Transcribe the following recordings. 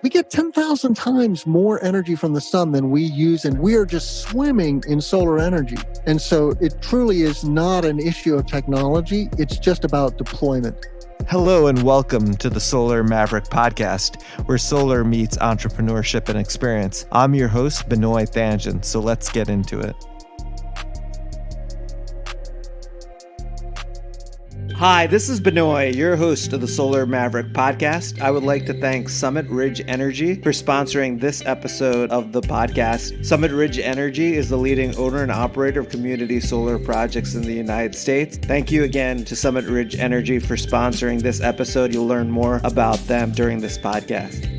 We get 10,000 times more energy from the sun than we use, and we are just swimming in solar energy. And so it truly is not an issue of technology. It's just about deployment. Hello and welcome to the Solar Maverick Podcast, where solar meets entrepreneurship and experience. I'm your host, Benoy Thanjan, so let's get into it. Hi, this is Benoy, your host of the Solar Maverick Podcast. I would like to thank Summit Ridge Energy for sponsoring this episode of the podcast. Summit Ridge Energy is the leading owner and operator of community solar projects in the United States. Thank you again to Summit Ridge Energy for sponsoring this episode. You'll learn more about them during this podcast.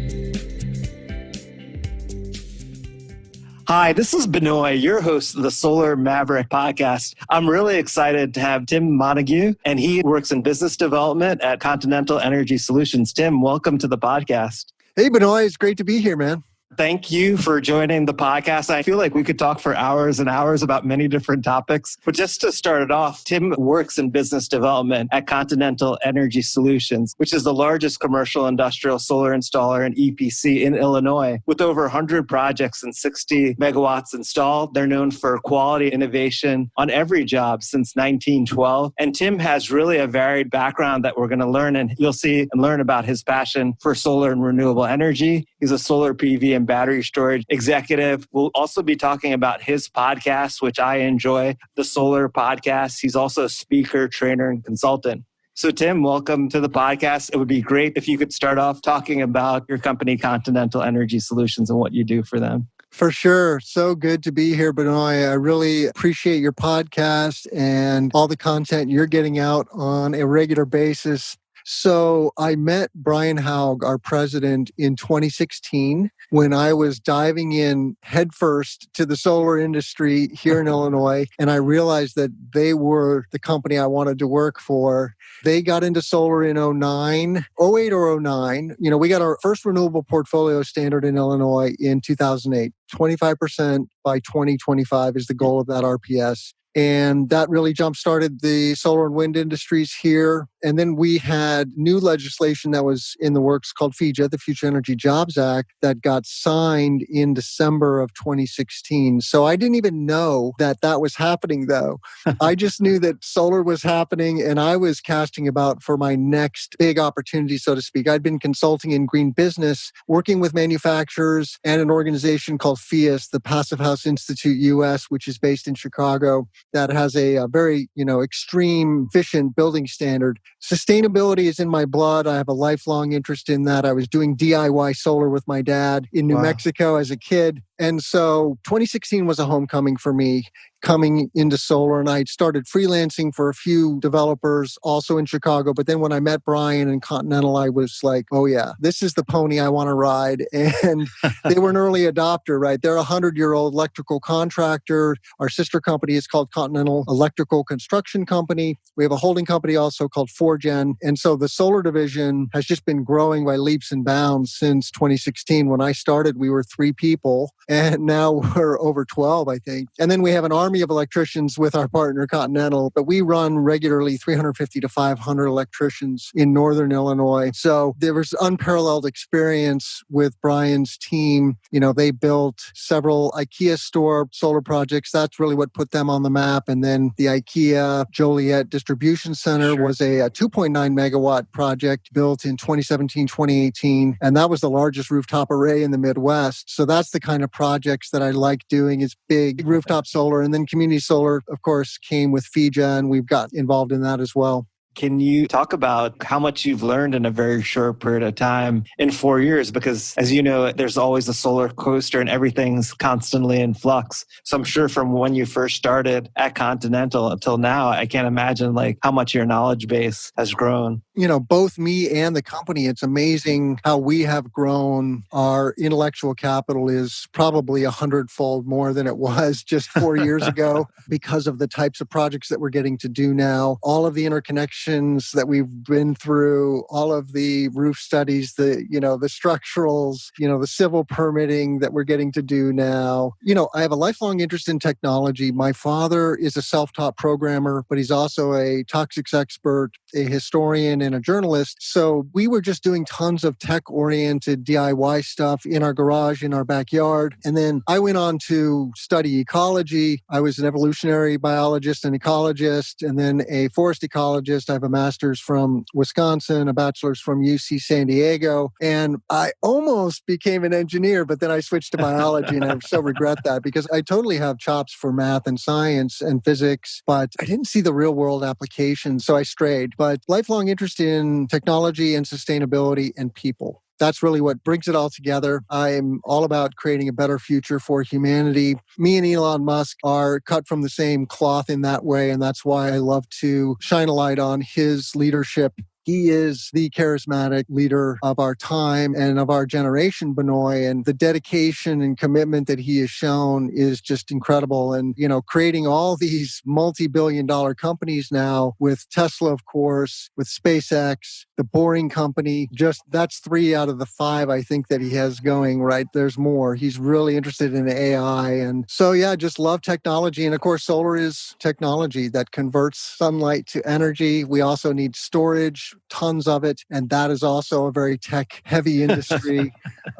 Hi, this is Benoy, your host of the Solar Maverick Podcast. I'm really excited to have Tim Montague, and he works in business development at Continental Energy Solutions. Tim, welcome to the podcast. Hey, Benoy, it's great to be here, man. Thank you for joining the podcast. I feel like we could talk for hours and hours about many different topics. But just to start it off, Tim works in business development at Continental Energy Solutions, which is the largest commercial industrial solar installer and EPC in Illinois. With over 100 projects and 60 megawatts installed, they're known for quality innovation on every job since 1912. And Tim has really a varied background that we're going to learn, and you'll see and learn about his passion for solar and renewable energy. He's a solar PV and battery storage executive. We'll also be talking about his podcast, which I enjoy, the Solar Podcast. He's also a speaker, trainer, and consultant. So Tim, welcome to the podcast. It would be great if you could start off talking about your company, Continental Energy Solutions, and what you do for them. For sure. So good to be here, Benoy. I really appreciate your podcast and all the content you're getting out on a regular basis. So I met Brian Haug, our president, in 2016 when I was diving in headfirst to the solar industry here in Illinois. And I realized that they were the company I wanted to work for. They got into solar in 08 or 09. We got our first renewable portfolio standard in Illinois in 2008. 25% by 2025 is the goal of that RPS. And that really jump-started the solar and wind industries here. And then we had new legislation that was in the works called FEJA, the Future Energy Jobs Act, that got signed in December of 2016. So I didn't even know that that was happening, though. I just knew that solar was happening, and I was casting about for my next big opportunity, so to speak. I'd been consulting in green business, working with manufacturers and an organization called FIAS, the Passive House Institute US, which is based in Chicago, that has a very, extreme, efficient building standard. Sustainability is in my blood. I have a lifelong interest in that. I was doing DIY solar with my dad in New Mexico as a kid. And so 2016 was a homecoming for me coming into solar. And I started freelancing for a few developers also in Chicago. But then when I met Brian and Continental, I was like, oh yeah, this is the pony I want to ride. And they were an early adopter, right? They're a 100-year-old electrical contractor. Our sister company is called Continental Electrical Construction Company. We have a holding company also called 4Gen. And so the solar division has just been growing by leaps and bounds since 2016. When I started, we were 3 people. And now we're over 12, I think. And then we have an army of electricians with our partner Continental, but we run regularly 350 to 500 electricians in Northern Illinois. So there was unparalleled experience with Brian's team. They built several IKEA store solar projects. That's really what put them on the map. And then the IKEA Joliet Distribution Center was a 2.9 megawatt project built in 2017, 2018. And that was the largest rooftop array in the Midwest. So that's the kind of projects that I like doing, is big rooftop solar. And then community solar, of course, came with FEJA, and we've got involved in that as well. Can you talk about how much you've learned in a very short period of time in 4 years? Because as you know, there's always a solar coaster and everything's constantly in flux. So I'm sure from when you first started at Continental until now, I can't imagine how much your knowledge base has grown. Both me and the company, it's amazing how we have grown. Our intellectual capital is probably 100-fold more than it was just 4 years ago because of the types of projects that we're getting to do now. All of the interconnections that we've been through, all of the roof studies, the structurals, the civil permitting that we're getting to do now. I have a lifelong interest in technology. My father is a self-taught programmer, but he's also a toxics expert, a historian, and a journalist. So we were just doing tons of tech-oriented DIY stuff in our garage, in our backyard. And then I went on to study ecology. I was an evolutionary biologist and ecologist, and then a forest ecologist. I have a master's from Wisconsin, a bachelor's from UC San Diego. And I almost became an engineer, but then I switched to biology, and I so regret that because I totally have chops for math and science and physics, but I didn't see the real world application, so I strayed. But lifelong interest in technology and sustainability and people. That's really what brings it all together. I'm all about creating a better future for humanity. Me and Elon Musk are cut from the same cloth in that way, and that's why I love to shine a light on his leadership. He is the charismatic leader of our time and of our generation, Benoy, and the dedication and commitment that he has shown is just incredible. And, creating all these multi-billion-dollar companies now with Tesla, of course, with SpaceX, the Boring Company, that's 3 out of the 5, I think, that he has going, right? There's more. He's really interested in AI. And so, just love technology. And of course, solar is technology that converts sunlight to energy. We also need storage, tons of it. And that is also a very tech-heavy industry.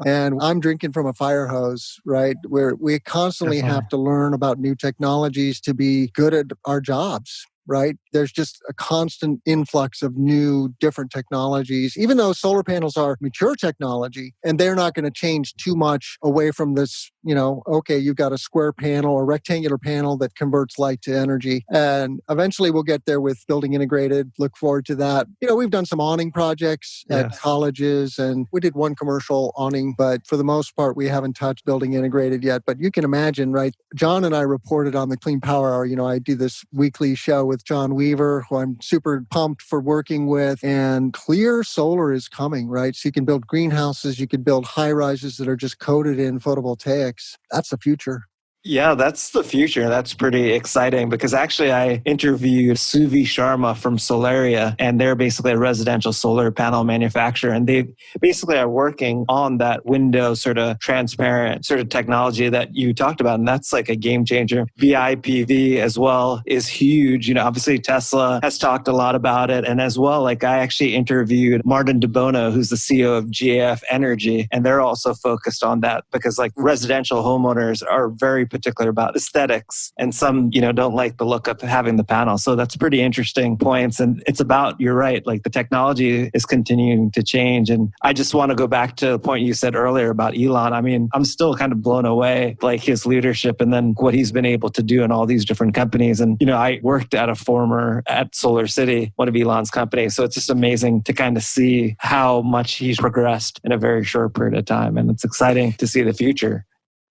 And I'm drinking from a fire hose, right? Where we constantly have to learn about new technologies to be good at our jobs. Right? There's just a constant influx of new, different technologies, even though solar panels are mature technology and they're not going to change too much away from this, okay, you've got a square panel or rectangular panel that converts light to energy. And eventually we'll get there with building integrated. Look forward to that. We've done some awning projects at colleges and we did one commercial awning, but for the most part, we haven't touched building integrated yet. But you can imagine, right? John and I reported on the Clean Power Hour. I do this weekly show with John Weaver, who I'm super pumped for working with. And clear solar is coming, right? So you can build greenhouses, you can build high rises that are just coated in photovoltaics. That's the future. Yeah, that's the future. That's pretty exciting because actually I interviewed Suvi Sharma from Solaria, and they're basically a residential solar panel manufacturer. And they basically are working on that window sort of transparent sort of technology that you talked about. And that's like a game changer. VIPV as well is huge. Obviously Tesla has talked a lot about it. And as well, like I actually interviewed Martin DeBono, who's the CEO of GAF Energy, and they're also focused on that because like residential homeowners are very particular about aesthetics, and some, don't like the look of having the panel. So that's pretty interesting points. And it's about, you're right, like the technology is continuing to change. And I just want to go back to the point you said earlier about Elon. I mean, I'm still kind of blown away, like his leadership and then what he's been able to do in all these different companies. And, I worked at Solar City, one of Elon's companies. So it's just amazing to kind of see how much he's progressed in a very short period of time. And it's exciting to see the future.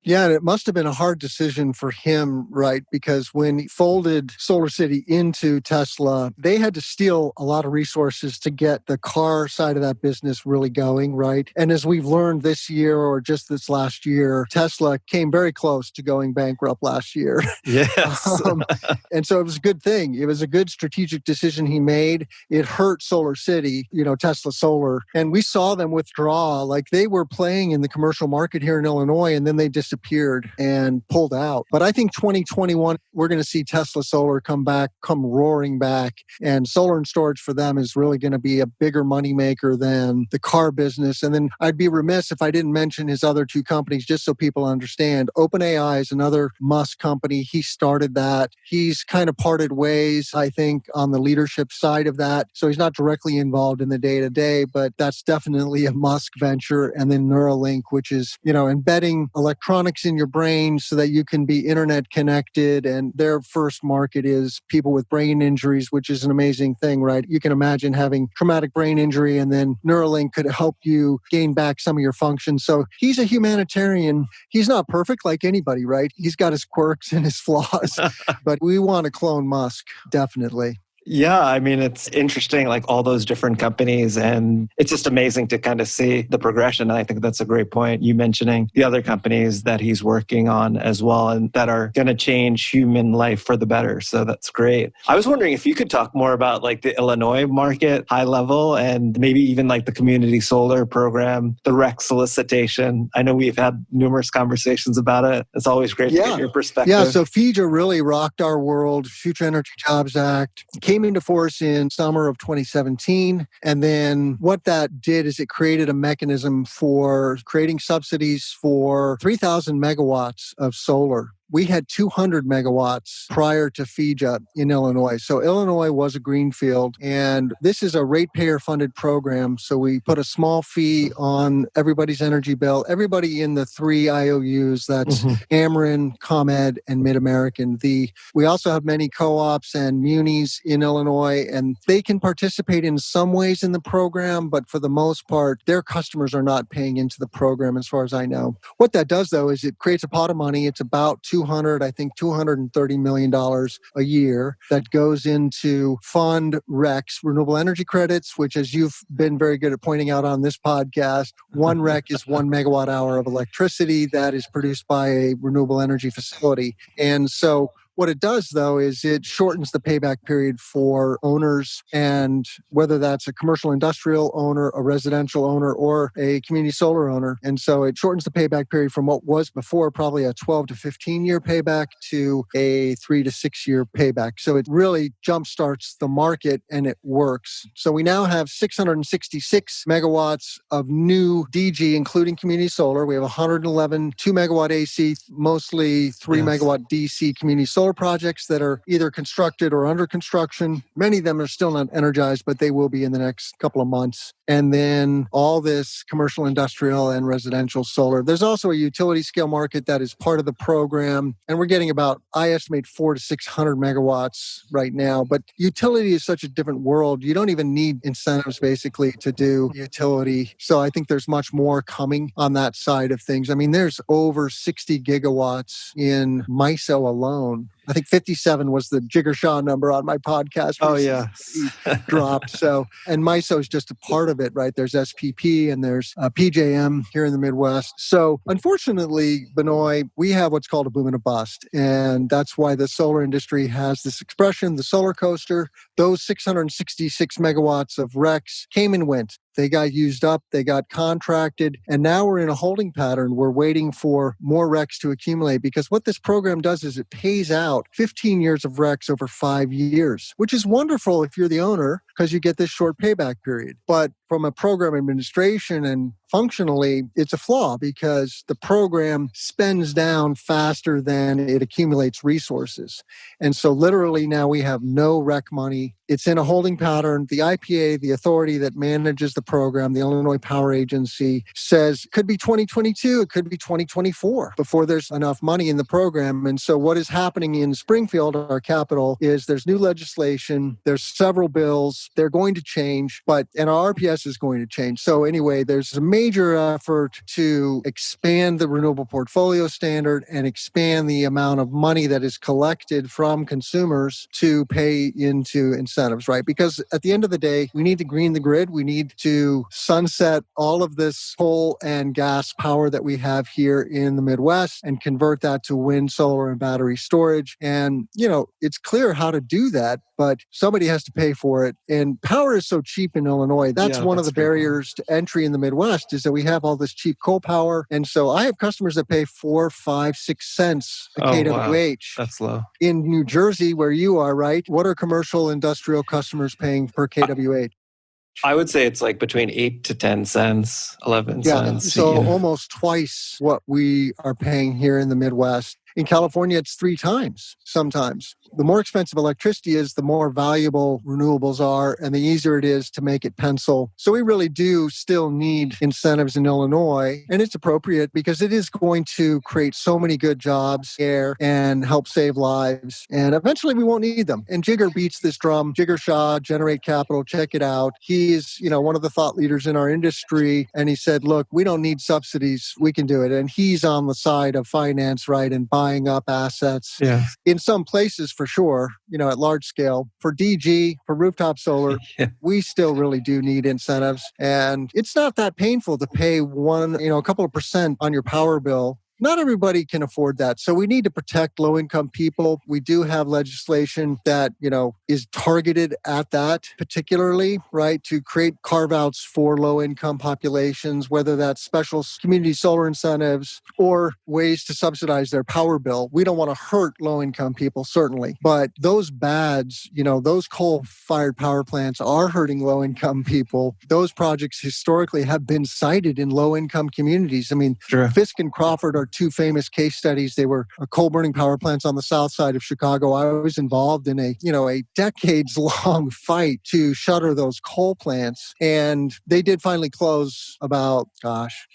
Yeah, and it must have been a hard decision for him, right? Because when he folded Solar City into Tesla, they had to steal a lot of resources to get the car side of that business really going, right? And as we've learned this year or just this last year, Tesla came very close to going bankrupt last year. Yes. And so it was a good thing. It was a good strategic decision he made. It hurt Solar City, Tesla Solar. And we saw them withdraw. Like they were playing in the commercial market here in Illinois, and then they disappeared and pulled out. But I think 2021, we're going to see Tesla Solar come roaring back. And solar and storage for them is really going to be a bigger moneymaker than the car business. And then I'd be remiss if I didn't mention his other two companies, just so people understand. OpenAI is another Musk company. He started that. He's kind of parted ways, I think, on the leadership side of that. So he's not directly involved in the day-to-day, but that's definitely a Musk venture. And then Neuralink, which is, embedding electronics in your brain so that you can be internet connected. And their first market is people with brain injuries, which is an amazing thing, right? You can imagine having traumatic brain injury, and then Neuralink could help you gain back some of your functions. So he's a humanitarian. He's not perfect like anybody, right? He's got his quirks and his flaws, but we want to clone Musk, definitely. Yeah, I mean, it's interesting, like all those different companies, and it's just amazing to kind of see the progression. And I think that's a great point. You mentioning the other companies that he's working on as well, and that are going to change human life for the better. So that's great. I was wondering if you could talk more about like the Illinois market, high level, and maybe even like the community solar program, the REC solicitation. I know we've had numerous conversations about it. It's always great to get your perspective. Yeah, so FEJA really rocked our world. Future Energy Jobs Act came came into force in summer of 2017. And then what that did is it created a mechanism for creating subsidies for 3,000 megawatts of solar. We had 200 megawatts prior to FEJA in Illinois. So Illinois was a greenfield, and this is a ratepayer-funded program. So we put a small fee on everybody's energy bill. Everybody in the three IOUs, that's Ameren, ComEd, and Mid-American. We also have many co-ops and munis in Illinois, and they can participate in some ways in the program, but for the most part, their customers are not paying into the program as far as I know. What that does, though, is it creates a pot of money. It's about $230 million a year that goes into fund RECs, renewable energy credits, which, as you've been very good at pointing out on this podcast, one REC is 1 megawatt hour of electricity that is produced by a renewable energy facility. And so what it does, though, is it shortens the payback period for owners, and whether that's a commercial industrial owner, a residential owner, or a community solar owner. And so it shortens the payback period from what was before probably a 12 to 15 year payback to a 3 to 6 year payback. So it really jumpstarts the market, and it works. So we now have 666 megawatts of new DG, including community solar. We have 111 2 megawatt AC, mostly 3 megawatt DC community solar projects that are either constructed or under construction. Many of them are still not energized, but they will be in the next couple of months. And then all this commercial, industrial, and residential solar. There's also a utility scale market that is part of the program. And we're getting about, I estimate, 400 to 600 megawatts right now. But utility is such a different world. You don't even need incentives, basically, to do utility. So I think there's much more coming on that side of things. I mean, there's over 60 gigawatts in MISO alone. I think 57 was the Jigger Shaw number on my podcast. Oh, yeah. Dropped. So, and MISO is just a part of it, right? There's SPP and there's PJM here in the Midwest. So unfortunately, Benoy, we have what's called a boom and a bust. And that's why the solar industry has this expression, the solar coaster. Those 666 megawatts of RECs came and went. They got used up, they got contracted, and now we're in a holding pattern. We're waiting for more RECs to accumulate, because what this program does is it pays out 15 years of RECs over 5 years, which is wonderful if you're the owner, because you get this short payback period. But from a program administration and functionally, it's a flaw, because the program spends down faster than it accumulates resources. And so literally now we have no REC money. It's in a holding pattern. The IPA, the authority that manages the program, the Illinois Power Agency, says it could be 2022, it could be 2024 before there's enough money in the program. And so what is happening in Springfield, our capital, is there's new legislation, there's several bills, they're going to change, and our RPS is going to change. So anyway, there's a major effort to expand the renewable portfolio standard and expand the amount of money that is collected from consumers to pay into incentives, right? Because at the end of the day, we need to green the grid. We need to sunset all of this coal and gas power that we have here in the Midwest and convert that to wind, solar, and battery storage. And, it's clear how to do that, but somebody has to pay for it. And power is so cheap in Illinois. That's one of the barriers to entry in the Midwest, is that we have all this cheap coal power. And so I have customers that pay 4, 5, 6 cents a kWh. Wow. That's low. In New Jersey, where you are, right? What are commercial industrial customers paying per kWh? I would say it's like between 8 to 10 cents, 11 cents. So almost twice what we are paying here in the Midwest. In California, it's 3 times sometimes. The more expensive electricity is, the more valuable renewables are, and the easier it is to make it pencil. So we really do still need incentives in Illinois, and it's appropriate because it is going to create so many good jobs here and help save lives. And eventually we won't need them. And Jigger beats this drum. Jigger Shaw, Generate Capital, check it out. He's, one of the thought leaders in our industry. And he said, look, we don't need subsidies. We can do it. And he's on the side of finance, right, and buying up assets. Yeah. In some places, for sure, at large scale. For DG, for rooftop solar, we still really do need incentives. And it's not that painful to pay a couple of percent on your power bill not everybody can afford that. So we need to protect low-income people. We do have legislation that, is targeted at that particularly, right? To create carve-outs for low-income populations, whether that's special community solar incentives or ways to subsidize their power bill. We don't want to hurt low-income people, certainly. But those bads, those coal-fired power plants are hurting low-income people. Those projects historically have been cited in low-income communities. I mean, Sure. Fisk and Crawford are two famous case studies. They were coal-burning power plants on the south side of Chicago. I was involved in a decades-long fight to shutter those coal plants. And they did finally close about,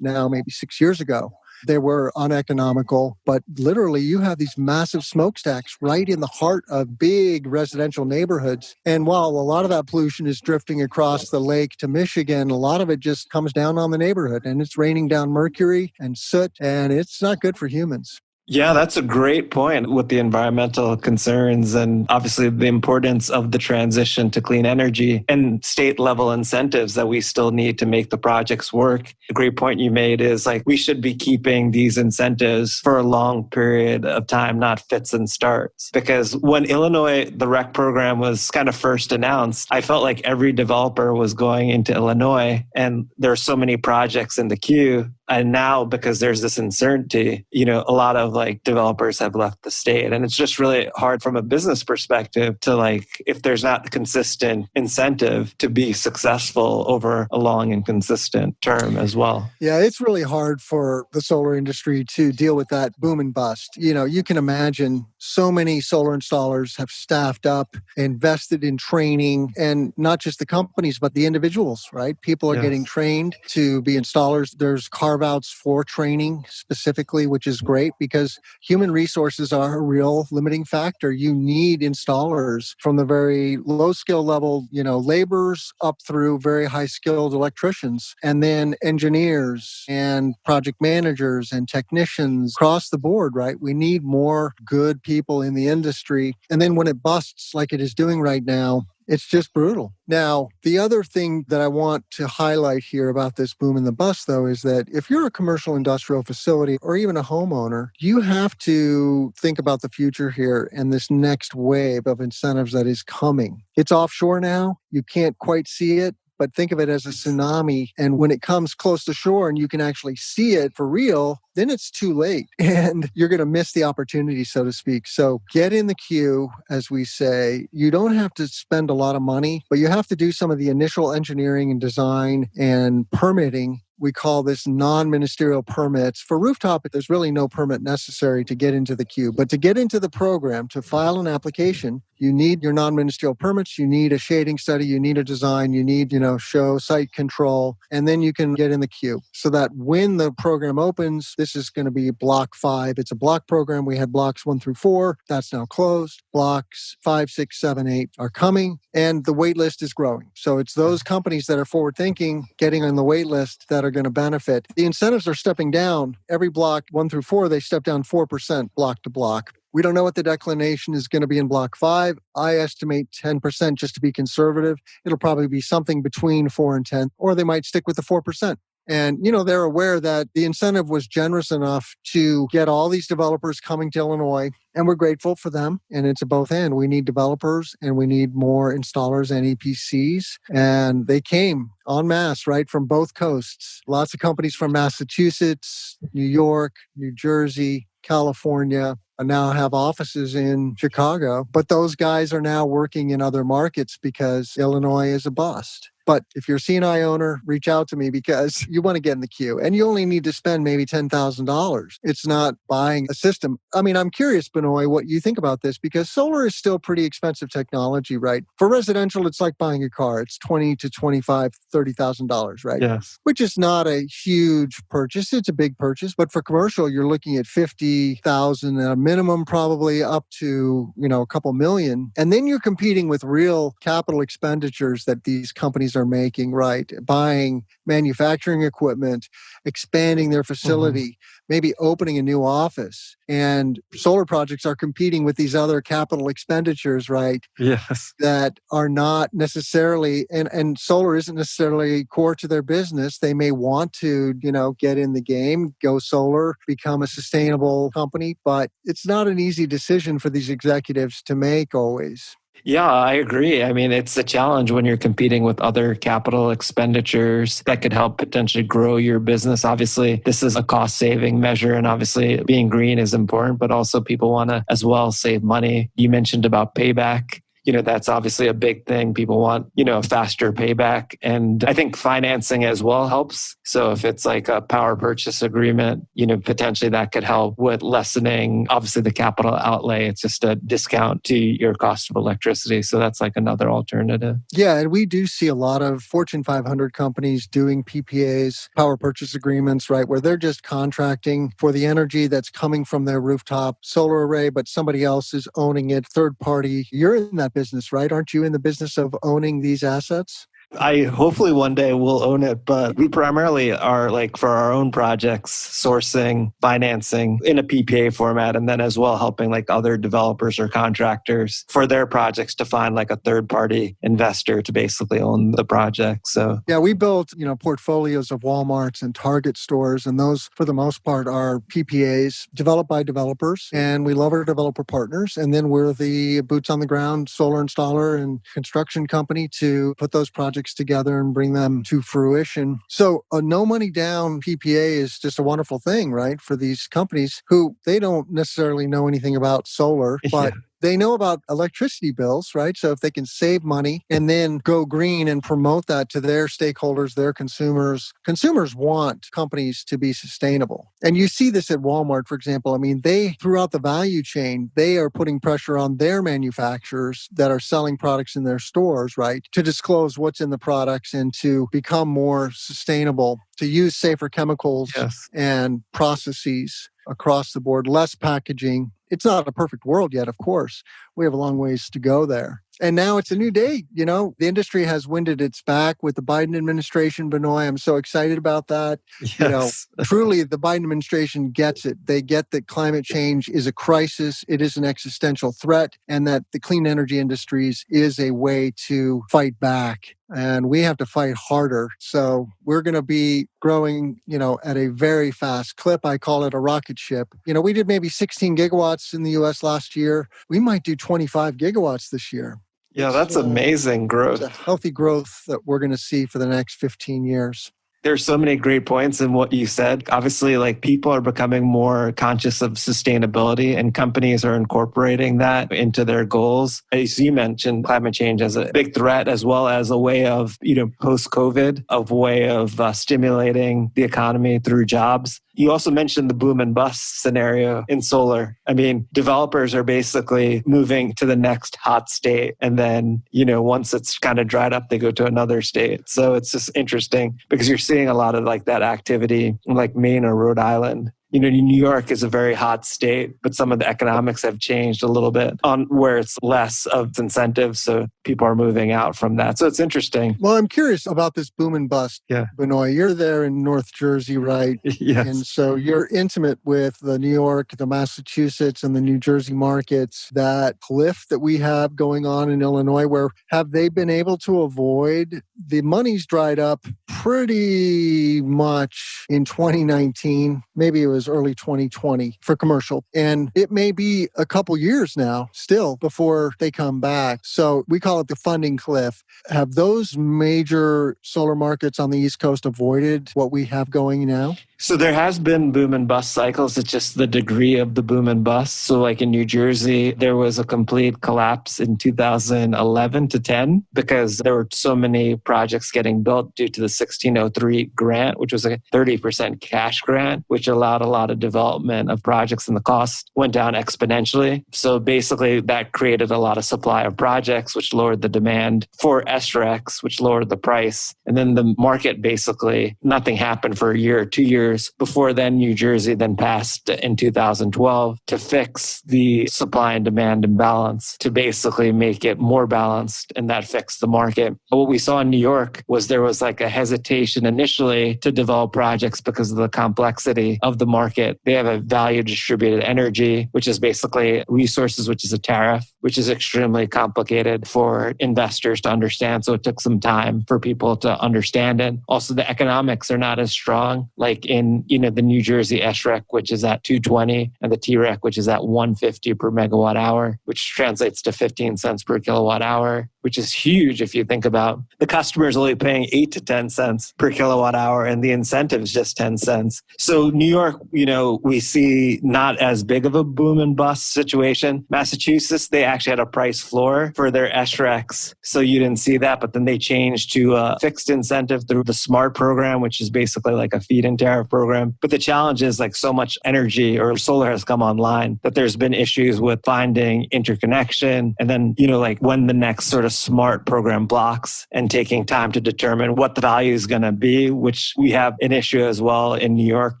now maybe 6 years ago. They were uneconomical, but literally you have these massive smokestacks right in the heart of big residential neighborhoods. And while a lot of that pollution is drifting across the lake to Michigan, a lot of it just comes down on the neighborhood, and it's raining down mercury and soot, and it's not good for humans. Yeah, that's a great point with the environmental concerns and obviously the importance of the transition to clean energy and state level incentives that we still need to make the projects work. A great point you made is we should be keeping these incentives for a long period of time, not fits and starts. Because when Illinois, the REC program was kind of first announced, I felt like every developer was going into Illinois and there are so many projects in the queue. And now, because there's this uncertainty, a lot of developers have left the state. And it's just really hard from a business perspective to if there's not consistent incentive to be successful over a long and consistent term as well. Yeah, it's really hard for the solar industry to deal with that boom and bust. You can imagine so many solar installers have staffed up, invested in training, and not just the companies, but the individuals, right? People are getting trained to be installers. There's carve-outs for training specifically, which is great because human resources are a real limiting factor. You need installers from the very low skill level, laborers up through very high skilled electricians, and then engineers and project managers and technicians across the board, right? We need more good people in the industry. And then when it busts like it is doing right now, it's just brutal. Now, the other thing that I want to highlight here about this boom and the bust, though, is that if you're a commercial industrial facility or even a homeowner, you have to think about the future here and this next wave of incentives that is coming. It's offshore now. You can't quite see it, but think of it as a tsunami. And when it comes close to shore and you can actually see it for real, then it's too late and you're going to miss the opportunity, so to speak. So get in the queue, as we say. You don't have to spend a lot of money, but you have to do some of the initial engineering and design and permitting. We call this non-ministerial permits. For rooftop, there's really no permit necessary to get into the queue. But to get into the program, to file an application, you need your non-ministerial permits, you need a shading study, you need a design, you need, show site control, and then you can get in the queue. So that when the program opens, this is going to be block 5. It's a block program. We had blocks 1 through 4. That's now closed. Blocks 5, 6, 7, 8 are coming, and the wait list is growing. So it's those companies that are forward thinking, getting on the wait list that are going to benefit. The incentives are stepping down. Every block 1 through 4, they step down 4% block to block. We don't know what the declination is going to be in block 5. I estimate 10% just to be conservative. It'll probably be something between 4 and 10, or they might stick with the 4%. And, they're aware that the incentive was generous enough to get all these developers coming to Illinois, and we're grateful for them. And it's a both and. We need developers and we need more installers and EPCs. And they came en masse, right, from both coasts. Lots of companies from Massachusetts, New York, New Jersey, California, now have offices in Chicago. But those guys are now working in other markets because Illinois is a bust. But if you're a C&I owner, reach out to me because you want to get in the queue. And you only need to spend maybe $10,000. It's not buying a system. I mean, I'm curious, Benoy, what you think about this because solar is still pretty expensive technology, right? For residential, it's like buying a car. It's $20,000 to $25,000, $30,000, right? Yes. Which is not a huge purchase. It's a big purchase. But for commercial, you're looking at $50,000 at a minimum, probably up to, a couple million. And then you're competing with real capital expenditures that these companies companies are making, right? Buying manufacturing equipment, expanding their facility, maybe opening a new office. And solar projects are competing with these other capital expenditures, right? Yes. That are not necessarily, and solar isn't necessarily core to their business. They may want to, get in the game, go solar, become a sustainable company, but it's not an easy decision for these executives to make always. Yeah, I agree. I mean, it's a challenge when you're competing with other capital expenditures that could help potentially grow your business. Obviously, this is a cost saving measure, and obviously being green is important, but also people want to as well save money. You mentioned about payback. That's obviously a big thing. People want, a faster payback. And I think financing as well helps. So if it's like a power purchase agreement, potentially that could help with lessening, obviously, the capital outlay. It's just a discount to your cost of electricity. So that's like another alternative. Yeah, and we do see a lot of Fortune 500 companies doing PPAs, power purchase agreements, right, where they're just contracting for the energy that's coming from their rooftop solar array, but somebody else is owning it, third party. You're in that business, right? Aren't you in the business of owning these assets? I hopefully one day will own it, but we primarily are like for our own projects, sourcing, financing in a PPA format, and then as well helping like other developers or contractors for their projects to find like a third party investor to basically own the project. So yeah, we built, portfolios of Walmarts and Target stores, and those for the most part are PPAs developed by developers, and we love our developer partners. And then we're the boots on the ground solar installer and construction company to put those projects together and bring them to fruition. So a no money down PPA is just a wonderful thing, right? For these companies who they don't necessarily know anything about solar, but they know about electricity bills, right? So if they can save money and then go green and promote that to their stakeholders, their consumers want companies to be sustainable. And you see this at Walmart, for example. I mean, throughout the value chain, they are putting pressure on their manufacturers that are selling products in their stores, right, to disclose what's in the products and to become more sustainable, to use safer chemicals and processes across the board, less packaging. It's not a perfect world yet, of course. We have a long ways to go there. And now it's a new day. The industry has winded its back with the Biden administration, Benoy. I'm so excited about that. Yes. Truly, the Biden administration gets it. They get that climate change is a crisis. It is an existential threat, and that the clean energy industries is a way to fight back. And we have to fight harder. So we're going to be growing, at a very fast clip. I call it a rocket ship. We did maybe 16 gigawatts in the US last year. We might do 25 gigawatts this year. Yeah, that's amazing growth. It's a healthy growth that we're going to see for the next 15 years. There's so many great points in what you said. Obviously, like people are becoming more conscious of sustainability and companies are incorporating that into their goals. As you mentioned, climate change as a big threat, as well as a way of, post-COVID, a way of stimulating the economy through jobs. You also mentioned the boom and bust scenario in solar. I mean, developers are basically moving to the next hot state. And then, once it's kind of dried up, they go to another state. So it's just interesting because you're seeing a lot of like that activity in like Maine or Rhode Island. New York is a very hot state, but some of the economics have changed a little bit on where it's less of incentives. So people are moving out from that. So it's interesting. Well, I'm curious about this boom and bust. Yeah. Benoy, you're there in North Jersey, right? Yes. And so you're intimate with the New York, the Massachusetts, and the New Jersey markets. That cliff that we have going on in Illinois, where have they been able to avoid? The money's dried up pretty much in 2019. Maybe it was early 2020 for commercial. And it may be a couple years now still before they come back. So we call it the funding cliff. Have those major solar markets on the East Coast avoided what we have going now? So there has been boom and bust cycles. It's just the degree of the boom and bust. So like in New Jersey, there was a complete collapse in 2011 to 10 because there were so many projects getting built due to the 1603 grant, which was a 30% cash grant, which allowed a lot of development of projects and the cost went down exponentially. So basically that created a lot of supply of projects, which lowered the demand for SRECs, which lowered the price. And then the market basically, nothing happened for a year or 2 years. years. Before then, New Jersey then passed in 2012 to fix the supply and demand imbalance, to basically make it more balanced, and that fixed the market. But what we saw in New York was there was like a hesitation initially to develop projects because of the complexity of the market. They have a value distributed energy, which is basically resources, which is a tariff, which is extremely complicated for investors to understand. So it took some time for people to understand it. Also, the economics are not as strong, like in the New Jersey SREC, which is at 220, and the TREC, which is at 150 per megawatt hour, which translates to 15 cents per kilowatt hour, which is huge if you think about the customers only paying 8 to 10 cents per kilowatt hour, and the incentive is just 10 cents. So New York, we see not as big of a boom and bust situation. Massachusetts, they actually had a price floor for their SRECs, so you didn't see that, but then they changed to a fixed incentive through the SMART program, which is basically like a feed-in tariff program. But the challenge is like so much energy or solar has come online that there's been issues with finding interconnection, and then, like when the next sort of SMART program blocks and taking time to determine what the value is going to be, which we have an issue as well in New York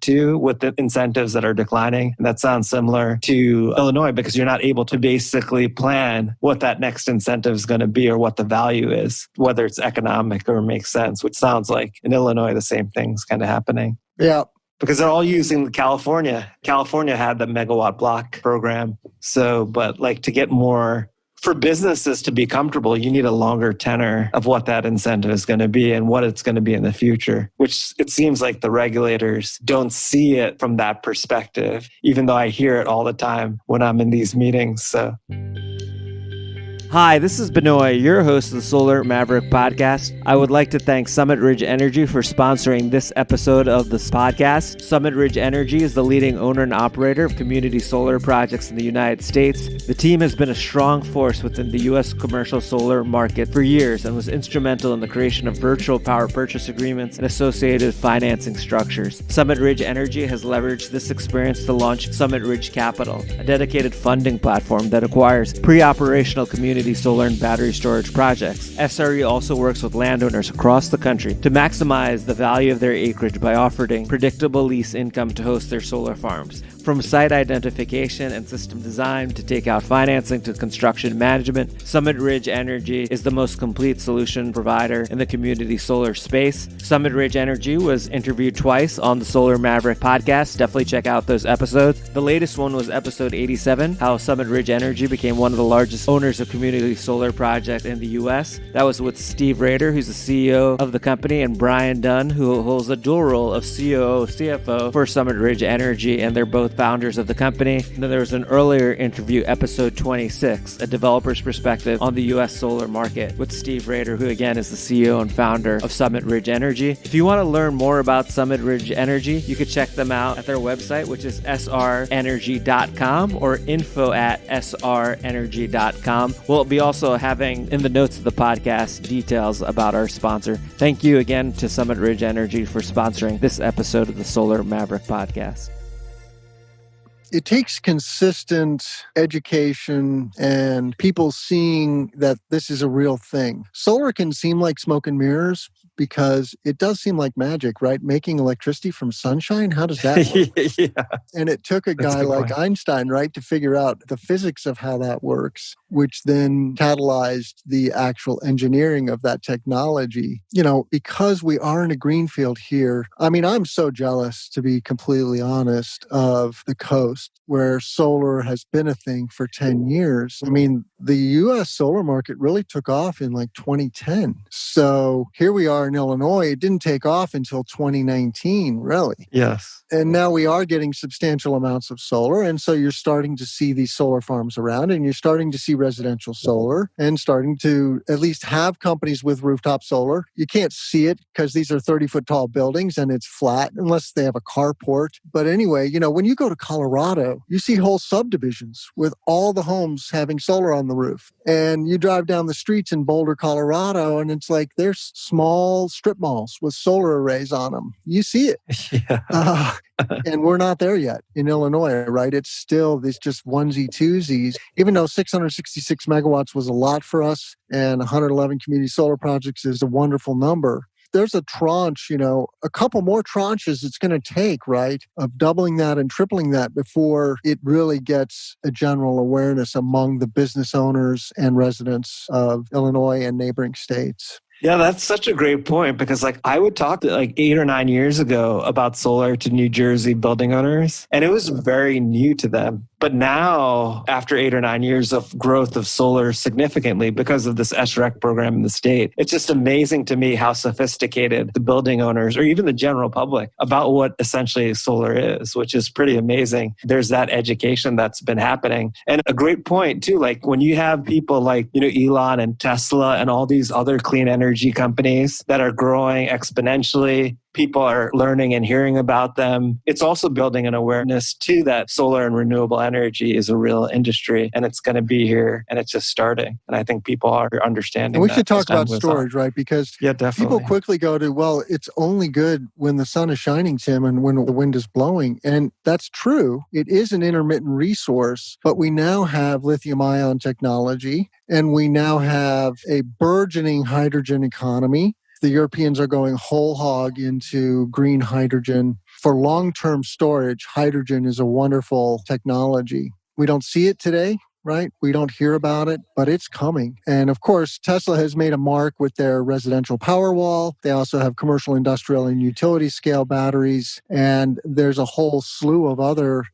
too, with the incentives that are declining. And that sounds similar to Illinois because you're not able to basically plan what that next incentive is going to be or what the value is, whether it's economic or makes sense, which sounds like in Illinois, the same thing's kind of happening. Yeah. Because they're all using California. California had the megawatt block program. So, but like to get more, for businesses to be comfortable, you need a longer tenor of what that incentive is going to be and what it's going to be in the future, which it seems like the regulators don't see it from that perspective, even though I hear it all the time when I'm in these meetings. So. Hi, this is Benoy, your host of the Solar Maverick Podcast. I would like to thank Summit Ridge Energy for sponsoring this episode of this podcast. Summit Ridge Energy is the leading owner and operator of community solar projects in the United States. The team has been a strong force within the U.S. commercial solar market for years and was instrumental in the creation of virtual power purchase agreements and associated financing structures. Summit Ridge Energy has leveraged this experience to launch Summit Ridge Capital, a dedicated funding platform that acquires pre-operational community solar and battery storage projects. SRE also works with landowners across the country to maximize the value of their acreage by offering predictable lease income to host their solar farms. From site identification and system design to takeout financing to construction management, Summit Ridge Energy is the most complete solution provider in the community solar space. Summit Ridge Energy was interviewed twice on the Solar Maverick Podcast. Definitely check out those episodes. The latest one was episode 87, how Summit Ridge Energy became one of the largest owners of community solar projects in the U.S. That was with Steve Rader, who's the CEO of the company, and Brian Dunn, who holds a dual role of COO, CFO for Summit Ridge Energy, and they're both founders of the company. And then there was an earlier interview, episode 26, a developer's perspective on the U.S. solar market with Steve Rader, who again is the CEO and founder of Summit Ridge Energy. If you want to learn more about Summit Ridge Energy, you could check them out at their website, which is srenergy.com or info@srenergy.com. We'll be also having in the notes of the podcast details about our sponsor. Thank you again to Summit Ridge Energy for sponsoring this episode of the Solar Maverick Podcast. It takes consistent education and people seeing that this is a real thing. Solar can seem like smoke and mirrors because it does seem like magic, right? Making electricity from sunshine, how does that work? Yeah. And it took a guy like Einstein, right, to figure out the physics of how that works, which then catalyzed the actual engineering of that technology. Because we are in a greenfield here, I'm so jealous, to be completely honest, of the coast where solar has been a thing for 10 years. The U.S. solar market really took off in like 2010. So here we are in Illinois. It didn't take off until 2019, really. Yes. And now we are getting substantial amounts of solar. And so you're starting to see these solar farms around, and you're starting to see residential solar and starting to at least have companies with rooftop solar. You can't see it because these are 30-foot tall buildings and it's flat unless they have a carport. But anyway, when you go to Colorado, you see whole subdivisions with all the homes having solar on the roof. And you drive down the streets in Boulder, Colorado, and it's like there's small strip malls with solar arrays on them. You see it. Yeah. And we're not there yet in Illinois, right? It's still these just onesie twosies. Even though 666 megawatts was a lot for us and 111 community solar projects is a wonderful number, there's a tranche, a couple more tranches it's going to take, right, of doubling that and tripling that before it really gets a general awareness among the business owners and residents of Illinois and neighboring states. Yeah, that's such a great point because I would talk to 8 or 9 years ago about solar to New Jersey building owners, and it was very new to them. But now, after 8 or 9 years of growth of solar significantly because of this SREC program in the state, it's just amazing to me how sophisticated the building owners or even the general public about what essentially solar is, which is pretty amazing. There's that education that's been happening. And a great point too, when you have people like, Elon and Tesla and all these other clean energy companies that are growing exponentially, people are learning and hearing about them. It's also building an awareness too that solar and renewable energy is a real industry and it's going to be here and it's just starting. And I think people are understanding and we that should talk about storage, right? Because people quickly go to, well, it's only good when the sun is shining, Tim, and when the wind is blowing. And that's true. It is an intermittent resource, but we now have lithium-ion technology and we now have a burgeoning hydrogen economy. The Europeans are going whole hog into green hydrogen. For long-term storage, hydrogen is a wonderful technology. We don't see it today, right? We don't hear about it, but it's coming. And of course, Tesla has made a mark with their residential Powerwall. They also have commercial, industrial, and utility scale batteries. And there's a whole slew of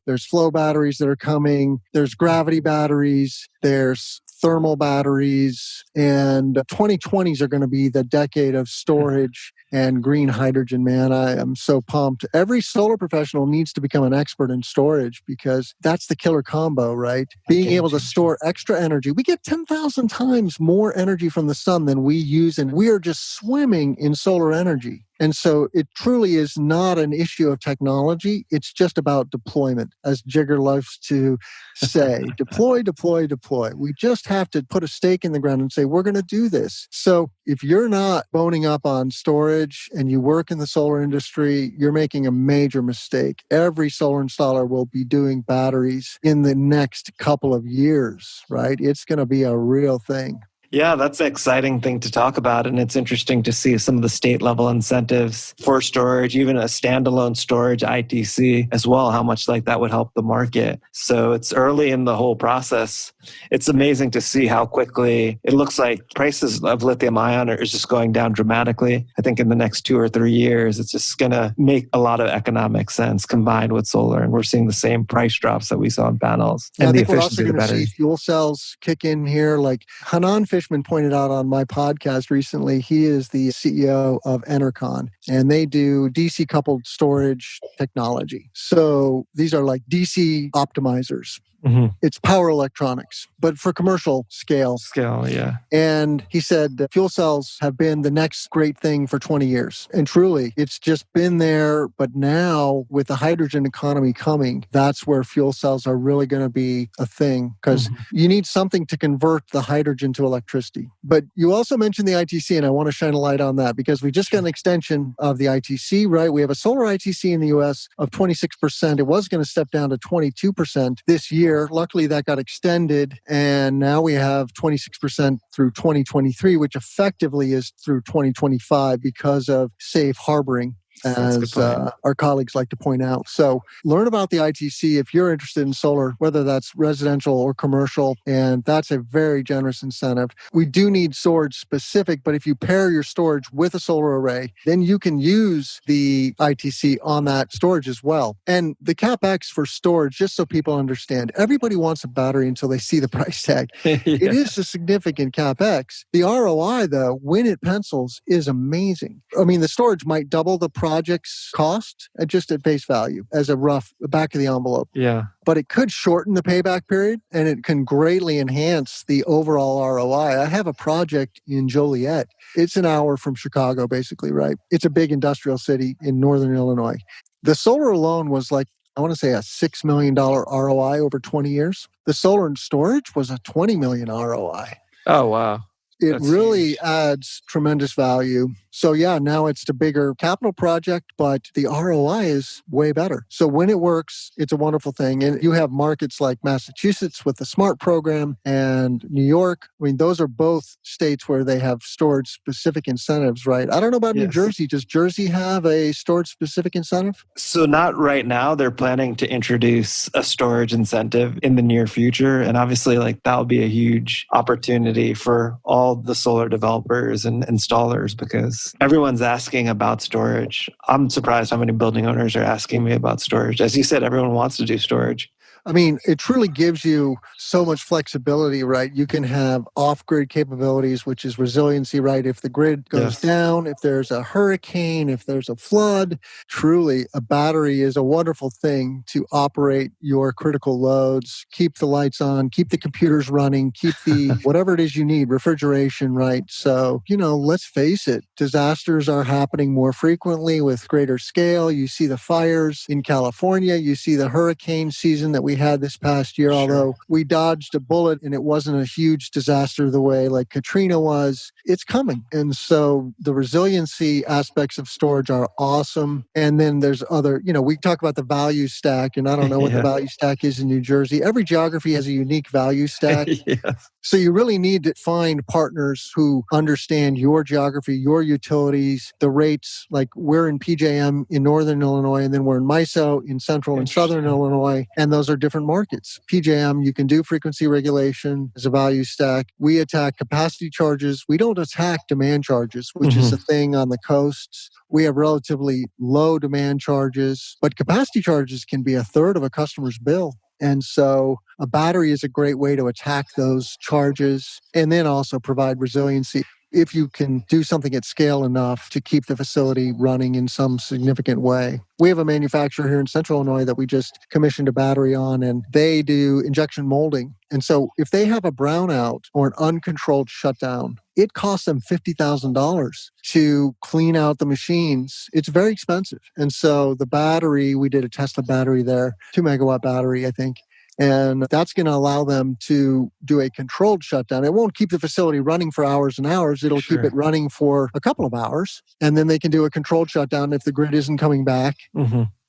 there's flow batteries that are coming. There's gravity batteries. There's thermal batteries, and 2020s are going to be the decade of storage and green hydrogen, man. I am so pumped. Every solar professional needs to become an expert in storage because that's the killer combo, right? Being able to store extra energy. We get 10,000 times more energy from the sun than we use, and we are just swimming in solar energy. And so it truly is not an issue of technology. It's just about deployment, as Jigger loves to say. Deploy, deploy, deploy. We just have to put a stake in the ground and say, we're going to do this. So if you're not boning up on storage and you work in the solar industry, you're making a major mistake. Every solar installer will be doing batteries in the next couple of years, right? It's going to be a real thing. Yeah, that's an exciting thing to talk about. And it's interesting to see some of the state level incentives for storage, even a standalone storage ITC as well, how much that would help the market. So it's early in the whole process. It's amazing to see how quickly it looks like prices of lithium ion is just going down dramatically. I think in the next 2 or 3 years, it's just going to make a lot of economic sense combined with solar. And we're seeing the same price drops that we saw in panels. And the I think we're efficiency also of the going to battery. see fuel cells kick in here. Like Hanan Fishman pointed out on my podcast recently, he is the CEO of Enercon, and they do DC coupled storage technology. So these are like DC optimizers. Mm-hmm. It's power electronics, but for commercial scale. Yeah. And he said that fuel cells have been the next great thing for 20 years. And truly, it's just been there. But now with the hydrogen economy coming, that's where fuel cells are really going to be a thing because you need something to convert the hydrogen to electricity. But you also mentioned the ITC, and I want to shine a light on that because we just got an extension of the ITC, right? We have a solar ITC in the US of 26%. It was going to step down to 22% this year. Luckily, that got extended, and now we have 26% through 2023, which effectively is through 2025 because of safe harboring, as our colleagues like to point out. So learn about the ITC if you're interested in solar, whether that's residential or commercial, and that's a very generous incentive. We do need storage specific, but if you pair your storage with a solar array, then you can use the ITC on that storage as well. And the CapEx for storage, just so people understand, everybody wants a battery until they see the price tag. It is a significant CapEx. The ROI, though, when it pencils, is amazing. I mean, the storage might double the project's cost just at face value as a rough back of the envelope. Yeah. But it could shorten the payback period and it can greatly enhance the overall ROI. I have a project in Joliet. It's an hour from Chicago, basically, right? It's a big industrial city in northern Illinois. The solar alone was I want to say a $6 million ROI over 20 years. The solar and storage was a $20 million ROI. Oh, wow. It That's really huge. adds tremendous value. So yeah, now it's a bigger capital project, but the ROI is way better. So when it works, it's a wonderful thing. And you have markets like Massachusetts with the SMART program and New York. I mean, those are both states where they have storage specific incentives, right? I don't know about New Yes. Jersey. Does Jersey have a storage specific incentive? So not right now. They're planning to introduce a storage incentive in the near future. And obviously like that'll be a huge opportunity for all the solar developers and installers because everyone's asking about storage. I'm surprised how many building owners are asking me about storage. As you said, everyone wants to do storage. I mean, it truly gives you so much flexibility, right? You can have off-grid capabilities, which is resiliency, right? If the grid goes Yes. down, if there's a hurricane, if there's a flood, truly a battery is a wonderful thing to operate your critical loads, keep the lights on, keep the computers running, keep the whatever it is you need, refrigeration, right? So, let's face it, disasters are happening more frequently with greater scale. You see the fires in California, you see the hurricane season that we had this past year, although we dodged a bullet and it wasn't a huge disaster the way like Katrina was. It's coming. And so the resiliency aspects of storage are awesome. And then there's other, we talk about the value stack, and I don't know what the value stack is in New Jersey. Every geography has a unique value stack. Yes. So you really need to find partners who understand your geography, your utilities, the rates. Like we're in PJM in Northern Illinois, and then we're in MISO in Central and Southern Illinois, and those are different markets. PJM, you can do frequency regulation as a value stack. We attack capacity charges. We don't attack demand charges, which is a thing on the coasts. We have relatively low demand charges, but capacity charges can be a third of a customer's bill. And so a battery is a great way to attack those charges and then also provide resiliency if you can do something at scale enough to keep the facility running in some significant way. We have a manufacturer here in Central Illinois that we just commissioned a battery on, and they do injection molding. And so if they have a brownout or an uncontrolled shutdown, it costs them $50,000 to clean out the machines. It's very expensive. And so the battery, we did a Tesla battery there, 2-megawatt battery, I think. And that's going to allow them to do a controlled shutdown. It won't keep the facility running for hours and hours. It'll keep it running for a couple of hours. And then they can do a controlled shutdown if the grid isn't coming back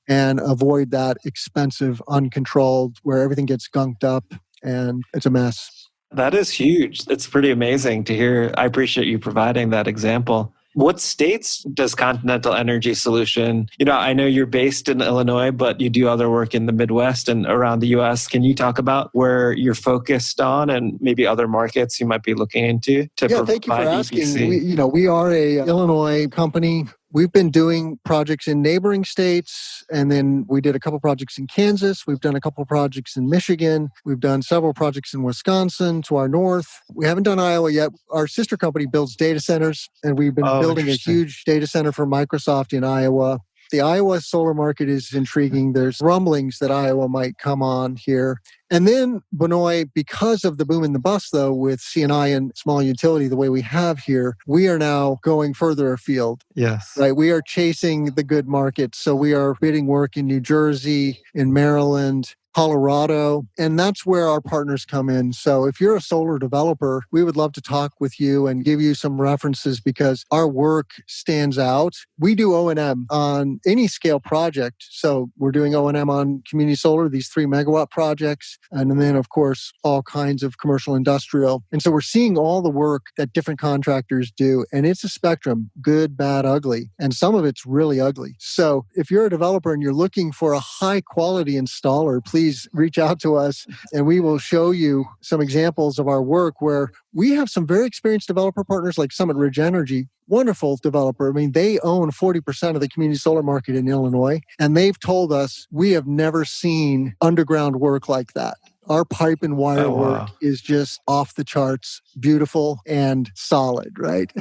and avoid that expensive, uncontrolled, where everything gets gunked up and it's a mess. That is huge. It's pretty amazing to hear. I appreciate you providing that example. What states does Continental Energy Solution, I know you're based in Illinois, but you do other work in the Midwest and around the US. Can you talk about where you're focused on and maybe other markets you might be looking into to provide thank you for asking. EPC? We are a Illinois company. We've been doing projects in neighboring states, and then we did a couple projects in Kansas. We've done a couple projects in Michigan. We've done several projects in Wisconsin to our north. We haven't done Iowa yet. Our sister company builds data centers, and we've been building a huge data center for Microsoft in Iowa. The Iowa solar market is intriguing. There's rumblings that Iowa might come on here. And then, Benoy, because of the boom and the bust, though, with C&I and small utility the way we have here, we are now going further afield. Yes. Right. We are chasing the good markets. So we are bidding work in New Jersey, in Maryland, Colorado, and that's where our partners come in. So if you're a solar developer, we would love to talk with you and give you some references because our work stands out. We do O&M on any scale project. So we're doing O&M on community solar, these 3-megawatt projects, and then, of course, all kinds of commercial industrial. And so we're seeing all the work that different contractors do, and it's a spectrum, good, bad, ugly, and some of it's really ugly. So if you're a developer and you're looking for a high-quality installer, please reach out to us and we will show you some examples of our work where we have some very experienced developer partners like Summit Ridge Energy, wonderful developer. I mean, they own 40% of the community solar market in Illinois, and they've told us we have never seen underground work like that. Our pipe and wire work is just off the charts, beautiful and solid, right?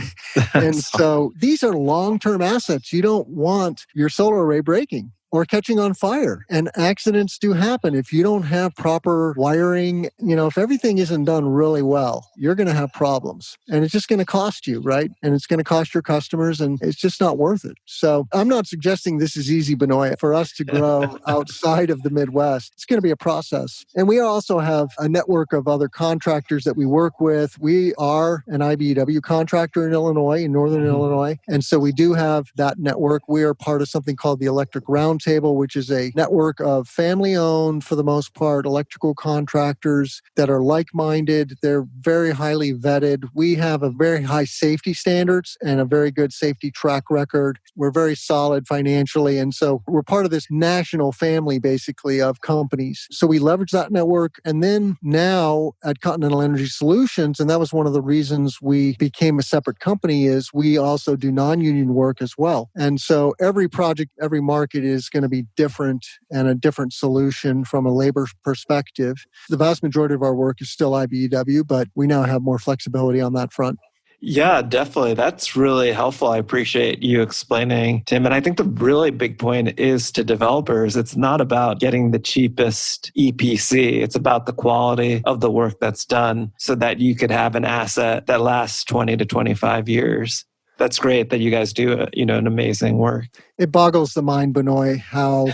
And so these are long-term assets. You don't want your solar array breaking. or catching on fire. And accidents do happen. If you don't have proper wiring, if everything isn't done really well, you're going to have problems. And it's just going to cost you, right? And it's going to cost your customers, and it's just not worth it. So I'm not suggesting this is easy, Benoy. For us to grow outside of the Midwest, it's going to be a process. And we also have a network of other contractors that we work with. We are an IBEW contractor in Illinois, in Northern Illinois. And so we do have that network. We are part of something called the Electric Roundtable, which is a network of family-owned, for the most part, electrical contractors that are like-minded. They're very highly vetted. We have a very high safety standards and a very good safety track record. We're very solid financially. And so we're part of this national family, basically, of companies. So we leverage that network. And then now at Continental Energy Solutions, and that was one of the reasons we became a separate company, is we also do non-union work as well. And so every project, every market is going to be different and a different solution from a labor perspective. The vast majority of our work is still IBEW, but we now have more flexibility on that front. Yeah, definitely. That's really helpful. I appreciate you explaining, Tim. And I think the really big point is to developers, it's not about getting the cheapest EPC. It's about the quality of the work that's done so that you could have an asset that lasts 20 to 25 years. That's great that you guys do, an amazing work. It boggles the mind, Benoy, how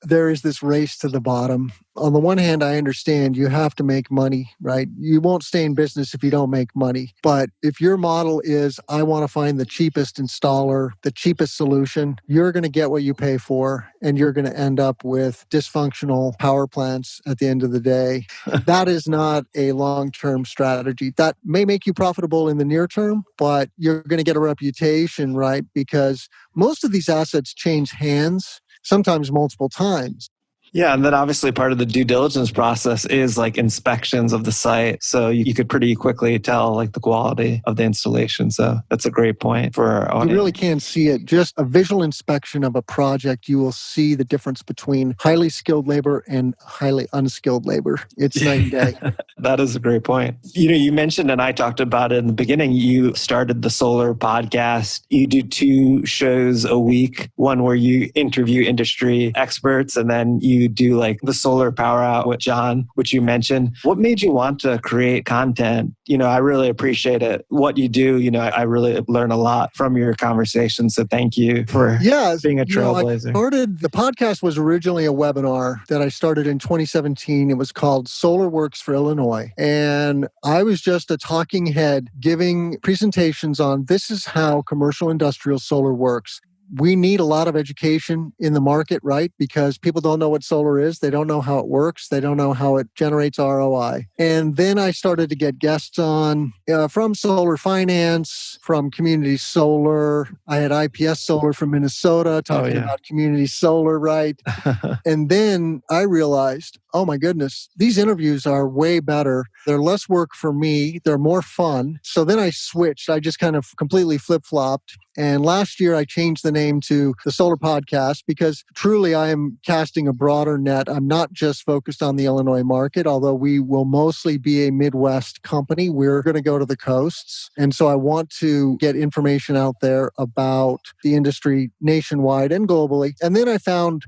there is this race to the bottom. On the one hand, I understand you have to make money, right? You won't stay in business if you don't make money. But if your model is, I want to find the cheapest installer, the cheapest solution, you're going to get what you pay for, and you're going to end up with dysfunctional power plants at the end of the day. That is not a long-term strategy. That may make you profitable in the near term, but you're going to get a reputation, right? Because most of these assets change hands, sometimes multiple times. Yeah, and then obviously part of the due diligence process is like inspections of the site. So you could pretty quickly tell like the quality of the installation. So that's a great point for our audience. You really can see it. Just a visual inspection of a project, you will see the difference between highly skilled labor and highly unskilled labor. It's night and day. That is a great point. You mentioned, and I talked about it in the beginning, you started the Solar Podcast. You do 2 shows a week, one where you interview industry experts, and then you do like the Solar Power Out with John, which you mentioned. What made you want to create content? I really appreciate it. What you do, I really learn a lot from your conversation. So thank you for being a trailblazer. The podcast was originally a webinar that I started in 2017. It was called Solar Works for Illinois. And I was just a talking head giving presentations on this is how commercial industrial solar works. We need a lot of education in the market, right? Because people don't know what solar is. They don't know how it works. They don't know how it generates ROI. And then I started to get guests on from Solar Finance, from Community Solar. I had IPS Solar from Minnesota talking about community solar, right? And then I realized, oh my goodness, these interviews are way better. They're less work for me. They're more fun. So then I switched. I just kind of completely flip-flopped. And last year, I changed the name to the Solar Podcast because truly I am casting a broader net. I'm not just focused on the Illinois market, although we will mostly be a Midwest company. We're going to go to the coasts. And so I want to get information out there about the industry nationwide and globally. And then I found,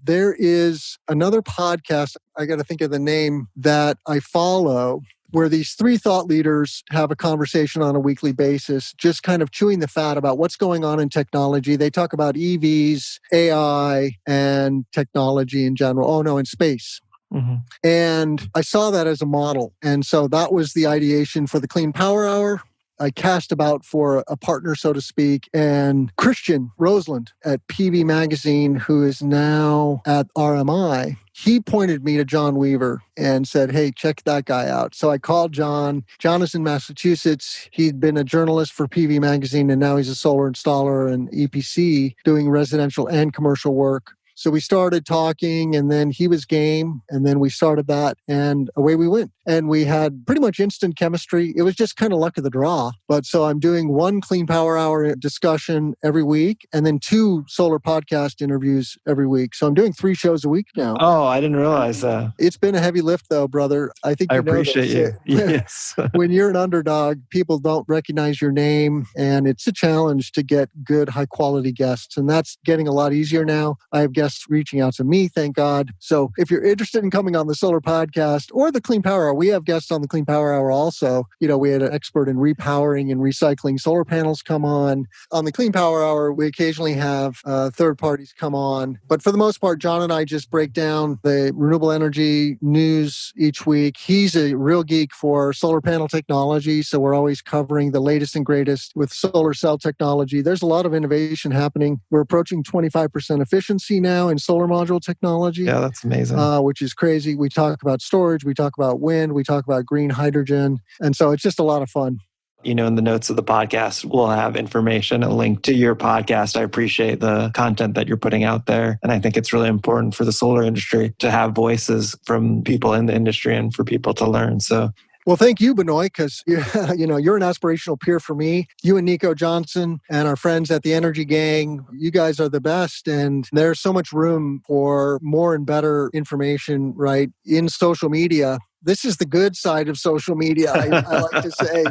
there is another podcast, I got to think of the name, that I follow, where these 3 thought leaders have a conversation on a weekly basis, just kind of chewing the fat about what's going on in technology. They talk about EVs, AI, and technology in general. In space. Mm-hmm. And I saw that as a model. And so that was the ideation for the Clean Power Hour. I cast about for a partner, so to speak, and Christian Roseland at PV Magazine, who is now at RMI, he pointed me to John Weaver and said, hey, check that guy out. So I called John. John is in Massachusetts. He'd been a journalist for PV Magazine, and now he's a solar installer and EPC doing residential and commercial work. So we started talking, and then he was game, and then we started that, and away we went. And we had pretty much instant chemistry. It was just kind of luck of the draw. But so I'm doing 1 Clean Power Hour discussion every week, and then 2 Solar Podcast interviews every week. So I'm doing 3 shows a week now. Oh, I didn't realize that. It's been a heavy lift, though, brother. I think I appreciate you. Yes. When you're an underdog, people don't recognize your name, and it's a challenge to get good, high-quality guests. And that's getting a lot easier now. I have guests guests reaching out to me, thank God. So if you're interested in coming on the Solar Podcast or the Clean Power Hour, we have guests on the Clean Power Hour also. We had an expert in repowering and recycling solar panels come on. On the Clean Power Hour, we occasionally have third parties come on. But for the most part, John and I just break down the renewable energy news each week. He's a real geek for solar panel technology, so we're always covering the latest and greatest with solar cell technology. There's a lot of innovation happening. We're approaching 25% efficiency now in solar module technology. Yeah, that's amazing. Which is crazy. We talk about storage, we talk about wind, we talk about green hydrogen. And so it's just a lot of fun. In the notes of the podcast, we'll have information, a link to your podcast. I appreciate the content that you're putting out there. And I think it's really important for the solar industry to have voices from people in the industry and for people to learn. So, well, thank you, Benoy, because you're an aspirational peer for me. You and Nico Johnson and our friends at the Energy Gang, you guys are the best. And there's so much room for more and better information, right, in social media. This is the good side of social media, I like to say.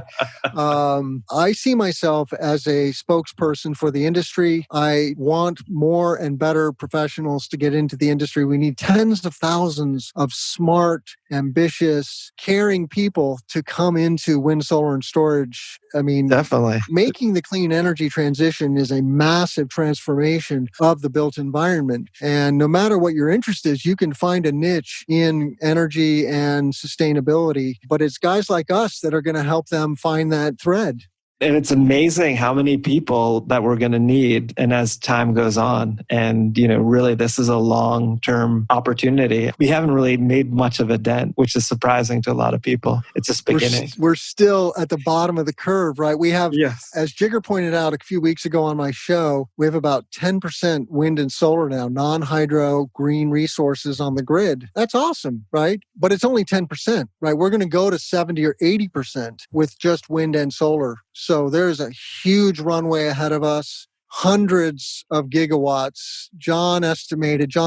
I see myself as a spokesperson for the industry. I want more and better professionals to get into the industry. We need tens of thousands of smart, ambitious, caring people to come into wind, solar, and storage. I mean, definitely. Making the clean energy transition is a massive transformation of the built environment. And no matter what your interest is, you can find a niche in energy and sustainability, but it's guys like us that are going to help them find that thread. And it's amazing how many people that we're going to need, and as time goes on. And, really, this is a long-term opportunity. We haven't really made much of a dent, which is surprising to a lot and it's just beginning. We're still at the bottom of the curve, right? We have, yes, as Jigger pointed out a few weeks ago on my show, we have about 10% wind and solar now, non-hydro green resources on the grid. That's awesome, right? But it's only 10%, right? We're going to go to 70 or 80% with just wind and solar. So there's a huge runway ahead of us, hundreds of gigawatts. John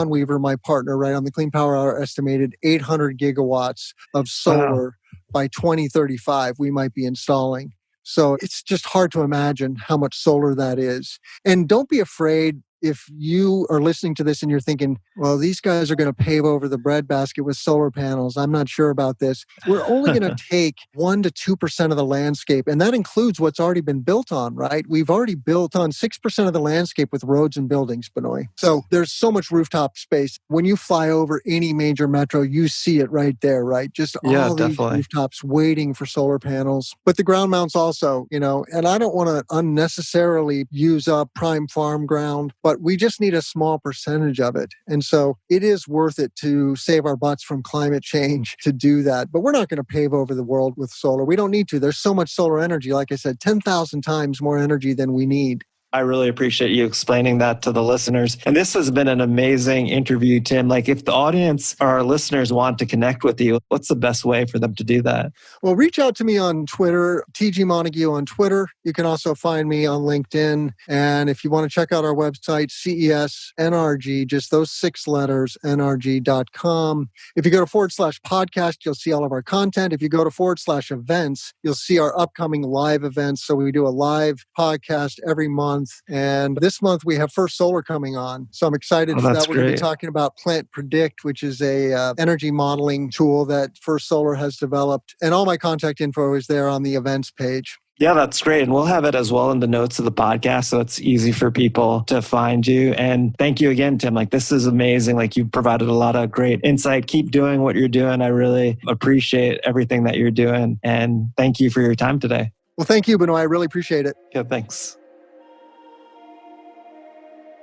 Weaver, my partner, right on the Clean Power Hour, estimated 800 gigawatts of solar by 2035 we might be installing. So it's just hard to imagine how much solar that is. And don't be afraid if you are listening to this and you're thinking, well, these guys are going to pave over the breadbasket with solar panels. I'm not sure about this. We're only going to take 1% to 2% of the landscape. And that includes what's already been built on, right? We've already built on 6% of the landscape with roads and buildings, Benoy. So there's so much rooftop space. When you fly over any major metro, you see it right there, right? Just all these rooftops waiting for solar panels. But the ground mounts also, and I don't want to unnecessarily use up prime farm ground, but we just need a small percentage of it. And so it is worth it to save our butts from climate change to do that. But we're not going to pave over the world with solar. We don't need to. There's so much solar energy. Like I said, 10,000 times more energy than we need. I really appreciate you explaining that to the listeners. And this has been an amazing interview, Tim. Like, if the audience or our listeners want to connect with you, what's the best way for them to do that? Well, reach out to me on Twitter, TG Montague on Twitter. You can also find me on LinkedIn. And if you want to check out our website, CES NRG, just those 6 letters, NRG.com. If you go to /podcast, you'll see all of our content. If you go to /events, you'll see our upcoming live events. So we do a live podcast every month. And this month we have First Solar coming on. So I'm excited for that. We're going to be talking about Plant Predict, which is a energy modeling tool that First Solar has developed. And all my contact info is there on the events page. Yeah, that's great. And we'll have it as well in the notes of the podcast, so it's easy for people to find you. And thank you again, Tim. This is amazing. You've provided a lot of great insight. Keep doing what you're doing. I really appreciate everything that you're doing. And thank you for your time today. Well, thank you, Benoy. I really appreciate it. Yeah, thanks.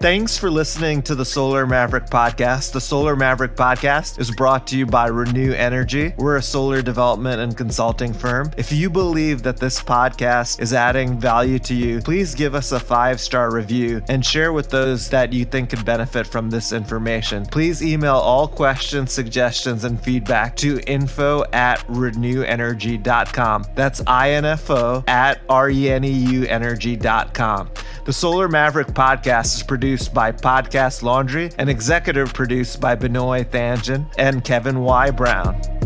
Thanks for listening to the Solar Maverick Podcast. The Solar Maverick Podcast is brought to you by Reneu Energy. We're a solar development and consulting firm. If you believe that this podcast is adding value to you, please give us a 5-star review and share with those that you think could benefit from this information. Please email all questions, suggestions, and feedback to info@reneuenergy.com. That's info@reneuenergy.com. The Solar Maverick Podcast is produced by Podcast Laundry and executive produced by Benoy Thanjan and Kevin Y. Brown.